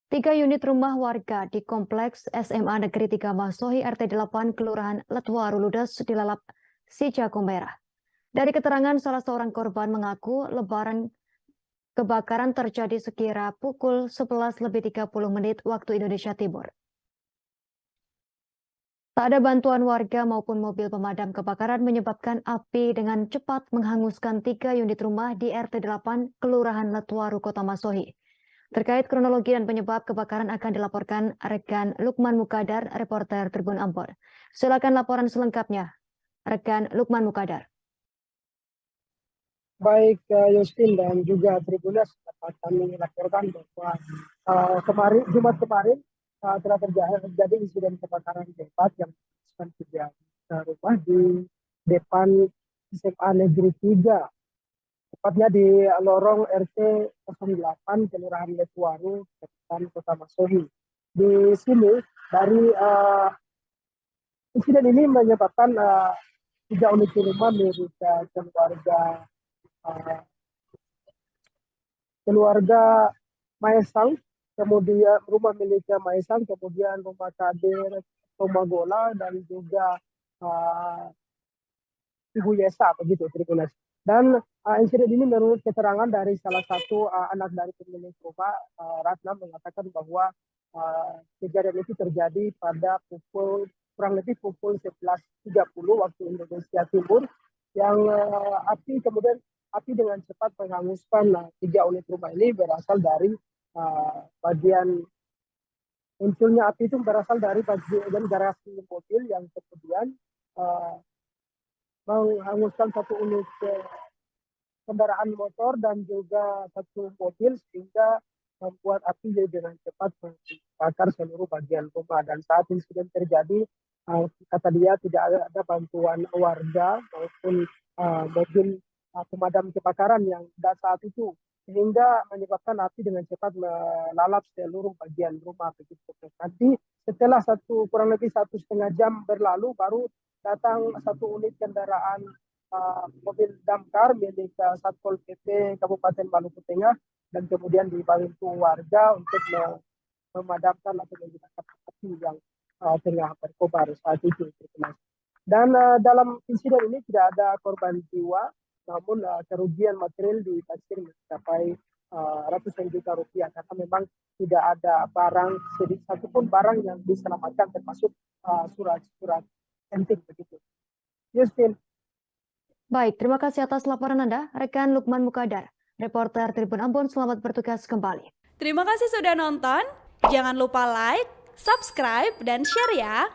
Tiga unit rumah warga di Kompleks SMA Negeri 3 Masohi RT 8 Kelurahan Letuaru ludes dilalap si jago merah. Dari keterangan salah seorang korban mengaku kebakaran terjadi sekira pukul 11:30 waktu Indonesia Timur. Tak ada bantuan warga maupun mobil pemadam kebakaran menyebabkan api dengan cepat menghanguskan 3 unit rumah di RT 8 Kelurahan Letuaru Kota Masohi. Terkait kronologi dan penyebab kebakaran akan dilaporkan rekan Lukman Mukadar, reporter Tribun Ambon. Silakan laporan selengkapnya, rekan Lukman Mukadar. Baik Yustin dan juga Tribunas, dapat kami laporkan bahwa Jumat kemarin telah terjadi insiden kebakaran hebat yang menewaskan 3 rumah di depan SMA Negeri 3, tepatnya di lorong RT 08 Kelurahan Letuaru, Kota Masohi. Di sini dari insiden ini menyebabkan 3 unit rumah milik keluarga Maesang, kemudian rumah miliknya Maesang, kemudian rumah Kadir Tomagola, dan juga Ibu Yesa, begitu Trikulas. Dan insiden ini menurut keterangan dari salah satu anak dari pemilik rumah, Ratna, mengatakan bahwa kejadian itu terjadi pada kurang lebih pukul 11:30 waktu Indonesia Timur, yang api dengan cepat menghanguskan 3 unit rumah ini berasal dari munculnya api itu berasal dari bagian garasi mobil yang kemudian menghanguskan 1 unit kendaraan motor dan juga 1 mobil, sehingga membuat api dengan cepat membakar seluruh bagian rumah. Dan saat insiden terjadi, kata dia, tidak ada bantuan warga maupun mobil pemadam kebakaran yang saat itu, sehingga menyebabkan api dengan cepat melalap seluruh bagian rumah. Begitu. Nanti setelah kurang lebih 1,5 jam berlalu, baru datang 1 unit kendaraan mobil damkar milik Satpol PP Kabupaten Maluku Tengah, dan kemudian dibantu warga untuk memadamkan atau menghidupkan api yang tengah berkobar saat itu. Dan dalam insiden ini tidak ada korban jiwa, namun kerugian material ditaksir mencapai ratusan juta rupiah, karena memang tidak ada barang sedikit satupun barang yang diselamatkan, termasuk surat-surat penting, begitu. Justin. Baik, terima kasih atas laporan Anda, rekan Lukman Mukadar, reporter Tribun Ambon. Selamat bertugas kembali. Terima kasih sudah nonton. Jangan lupa like, subscribe, dan share ya.